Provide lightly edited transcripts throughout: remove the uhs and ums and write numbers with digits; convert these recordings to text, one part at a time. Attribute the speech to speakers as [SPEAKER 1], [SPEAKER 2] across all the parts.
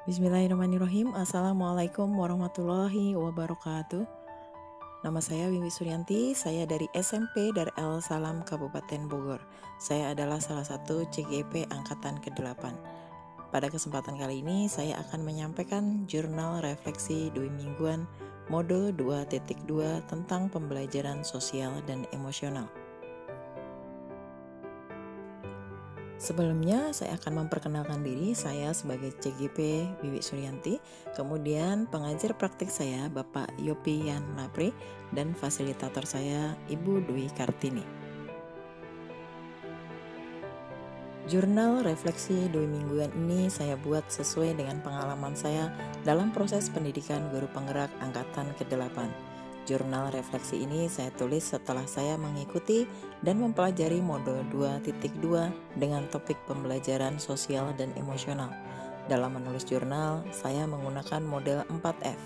[SPEAKER 1] Bismillahirrahmanirrahim. Assalamualaikum warahmatullahi wabarakatuh. Nama saya Wiwi Suryanti, saya dari SMP Darul Salam Kabupaten Bogor. Saya adalah salah satu CGP Angkatan ke-8. Pada kesempatan kali ini saya akan menyampaikan jurnal refleksi 2 mingguan modul 2.2 tentang pembelajaran sosial dan emosional. Sebelumnya saya akan memperkenalkan diri, saya sebagai CGP Wiwi Suryanti, kemudian pengajar praktik saya Bapak Yopi Yan Lapri, dan fasilitator saya Ibu Dwi Kartini. Jurnal refleksi 2 mingguan ini saya buat sesuai dengan pengalaman saya dalam proses pendidikan guru penggerak Angkatan ke-8. Jurnal refleksi ini saya tulis setelah saya mengikuti dan mempelajari modul 2.2 dengan topik pembelajaran sosial dan emosional. Dalam menulis jurnal, saya menggunakan model 4F,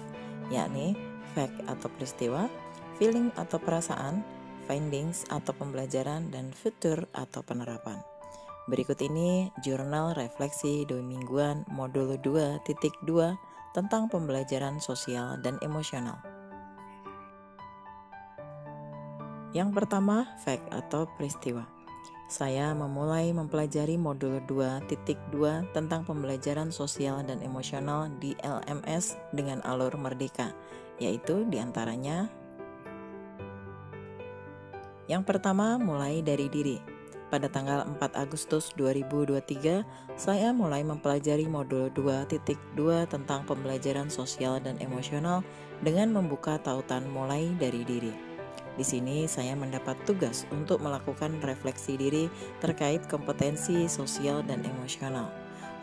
[SPEAKER 1] yakni fact atau peristiwa, feeling atau perasaan, findings atau pembelajaran, dan future atau penerapan. Berikut ini jurnal refleksi 2 mingguan modul 2.2 tentang pembelajaran sosial dan emosional. Yang pertama, fact atau peristiwa. Saya memulai mempelajari modul 2.2 tentang pembelajaran sosial dan emosional di LMS dengan alur merdeka, yaitu diantaranya: yang pertama, mulai dari diri. Pada tanggal 4 Agustus 2023, saya mulai mempelajari modul 2.2 tentang pembelajaran sosial dan emosional dengan membuka tautan mulai dari diri. Di sini saya mendapat tugas untuk melakukan refleksi diri terkait kompetensi sosial dan emosional.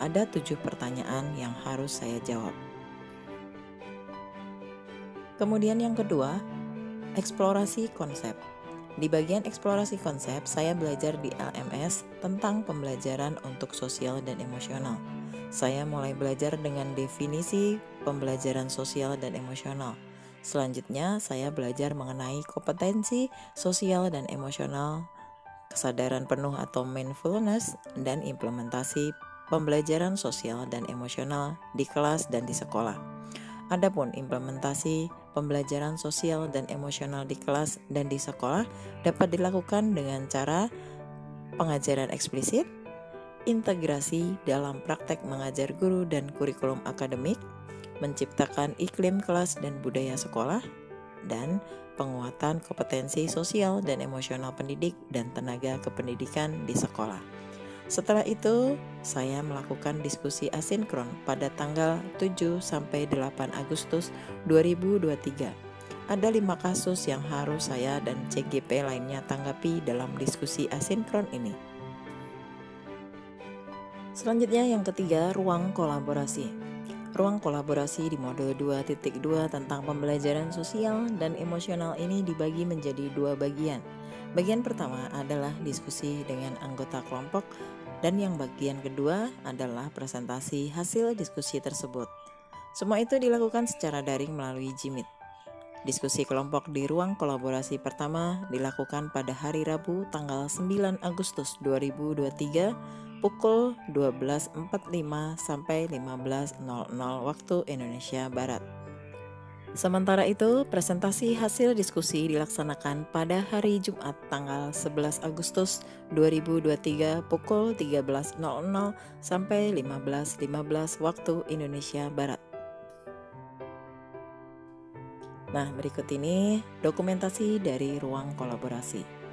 [SPEAKER 1] Ada 7 pertanyaan yang harus saya jawab. Kemudian yang kedua, eksplorasi konsep. Di bagian eksplorasi konsep, saya belajar di LMS tentang pembelajaran untuk sosial dan emosional. Saya mulai belajar dengan definisi pembelajaran sosial dan emosional. Selanjutnya, saya belajar mengenai kompetensi sosial dan emosional, kesadaran penuh atau mindfulness, dan implementasi pembelajaran sosial dan emosional di kelas dan di sekolah. Adapun implementasi pembelajaran sosial dan emosional di kelas dan di sekolah dapat dilakukan dengan cara pengajaran eksplisit, integrasi dalam praktek mengajar guru dan kurikulum akademik, menciptakan iklim kelas dan budaya sekolah, dan penguatan kompetensi sosial dan emosional pendidik dan tenaga kependidikan di sekolah. Setelah itu, saya melakukan diskusi asinkron pada tanggal 7-8 Agustus 2023. Ada 5 kasus yang harus saya dan CGP lainnya tanggapi dalam diskusi asinkron ini. Selanjutnya yang ketiga, ruang kolaborasi. Ruang kolaborasi di modul 2.2 tentang pembelajaran sosial dan emosional ini dibagi menjadi 2 bagian. Bagian pertama adalah diskusi dengan anggota kelompok, dan yang bagian kedua adalah presentasi hasil diskusi tersebut. Semua itu dilakukan secara daring melalui Jimit. Diskusi kelompok di ruang kolaborasi pertama dilakukan pada hari Rabu tanggal 9 Agustus 2023 pukul 12.45 sampai 15.00 waktu Indonesia Barat. Sementara itu, presentasi hasil diskusi dilaksanakan pada hari Jumat tanggal 11 Agustus 2023 pukul 13.00 sampai 15.15 waktu Indonesia Barat. Nah, berikut ini dokumentasi dari ruang kolaborasi.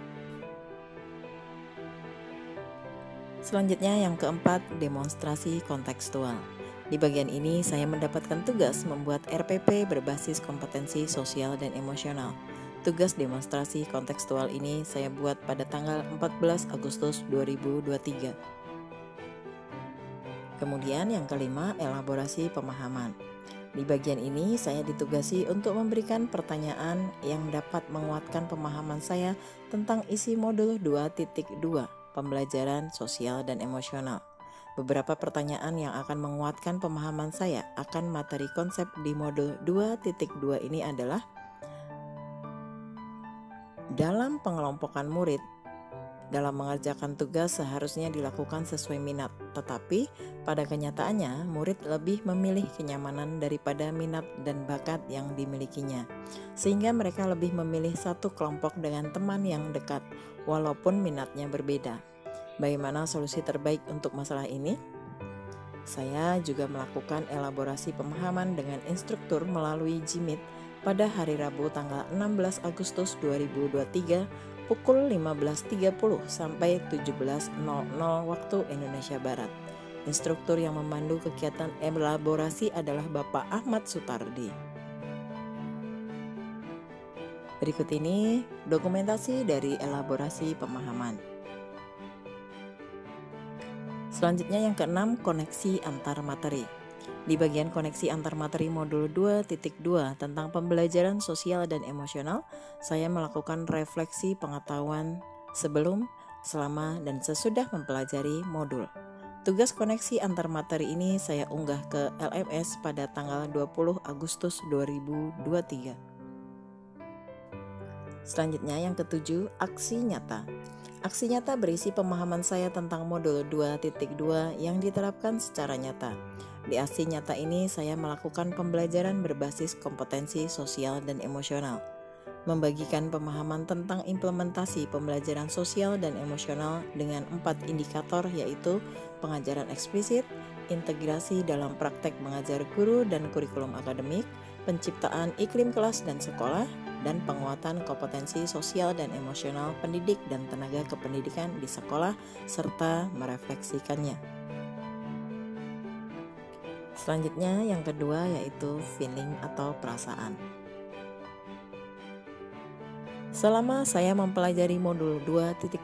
[SPEAKER 1] Selanjutnya yang keempat, demonstrasi kontekstual. Di bagian ini saya mendapatkan tugas membuat RPP berbasis kompetensi sosial dan emosional. Tugas demonstrasi kontekstual ini saya buat pada tanggal 14 Agustus 2023. Kemudian yang kelima, elaborasi pemahaman. Di bagian ini saya ditugasi untuk memberikan pertanyaan yang dapat menguatkan pemahaman saya tentang isi modul 2.2, pembelajaran sosial dan emosional. Beberapa pertanyaan yang akan menguatkan pemahaman saya akan materi konsep di modul 2.2 ini adalah: dalam pengelompokan murid dalam mengerjakan tugas seharusnya dilakukan sesuai minat, tetapi pada kenyataannya murid lebih memilih kenyamanan daripada minat dan bakat yang dimilikinya, sehingga mereka lebih memilih satu kelompok dengan teman yang dekat, walaupun minatnya berbeda. Bagaimana solusi terbaik untuk masalah ini? Saya juga melakukan elaborasi pemahaman dengan instruktur melalui Jimit pada hari Rabu tanggal 16 Agustus 2023 pukul 15.30 sampai 17.00 waktu Indonesia Barat. Instruktur yang memandu kegiatan elaborasi adalah Bapak Ahmad Sutardi. Berikut ini dokumentasi dari elaborasi pemahaman. Selanjutnya yang keenam, koneksi antar materi. Di bagian koneksi antar materi modul 2.2 tentang pembelajaran sosial dan emosional, saya melakukan refleksi pengetahuan sebelum, selama, dan sesudah mempelajari modul. Tugas koneksi antar materi ini saya unggah ke LMS pada tanggal 20 Agustus 2023. Selanjutnya yang ketujuh, aksi nyata. Aksi nyata berisi pemahaman saya tentang modul 2.2 yang diterapkan secara nyata. Di aksi nyata ini saya melakukan pembelajaran berbasis kompetensi sosial dan emosional, membagikan pemahaman tentang implementasi pembelajaran sosial dan emosional dengan 4 indikator, yaitu pengajaran eksplisit, integrasi dalam praktek mengajar guru dan kurikulum akademik, penciptaan iklim kelas dan sekolah, dan penguatan kompetensi sosial dan emosional pendidik dan tenaga kependidikan di sekolah, serta merefleksikannya. Selanjutnya yang kedua yaitu feeling atau perasaan. Selama saya mempelajari modul 2.2,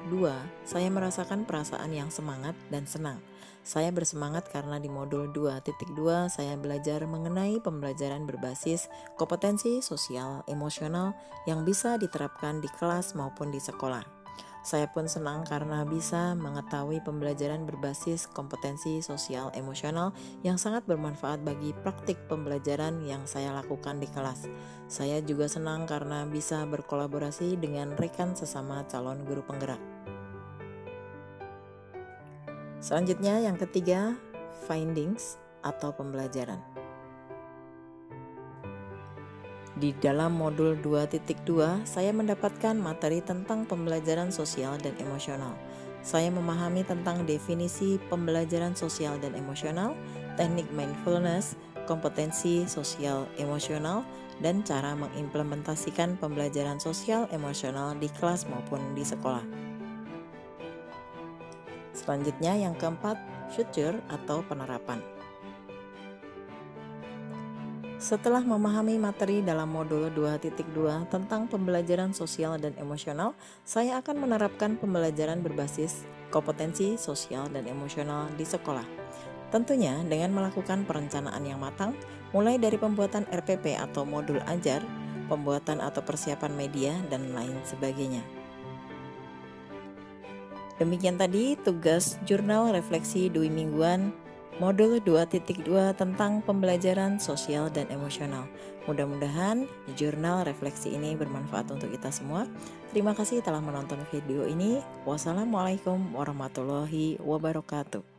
[SPEAKER 1] saya merasakan perasaan yang semangat dan senang. Saya bersemangat karena di modul 2.2 saya belajar mengenai pembelajaran berbasis kompetensi sosial emosional yang bisa diterapkan di kelas maupun di sekolah. Saya pun senang karena bisa mengetahui pembelajaran berbasis kompetensi sosial emosional yang sangat bermanfaat bagi praktik pembelajaran yang saya lakukan di kelas. Saya juga senang karena bisa berkolaborasi dengan rekan sesama calon guru penggerak. Selanjutnya yang ketiga, findings atau pembelajaran. Di dalam modul 2.2, saya mendapatkan materi tentang pembelajaran sosial dan emosional. Saya memahami tentang definisi pembelajaran sosial dan emosional, teknik mindfulness, kompetensi sosial emosional, dan cara mengimplementasikan pembelajaran sosial emosional di kelas maupun di sekolah. Selanjutnya yang keempat, future atau penerapan. Setelah memahami materi dalam modul 2.2 tentang pembelajaran sosial dan emosional, saya akan menerapkan pembelajaran berbasis kompetensi sosial dan emosional di sekolah. Tentunya dengan melakukan perencanaan yang matang, mulai dari pembuatan RPP atau modul ajar, pembuatan atau persiapan media, dan lain sebagainya. Demikian tadi tugas jurnal refleksi Dwi Mingguan modul 2.2 tentang pembelajaran sosial dan emosional. Mudah-mudahan jurnal refleksi ini bermanfaat untuk kita semua. Terima kasih telah menonton video ini. Wassalamualaikum warahmatullahi wabarakatuh.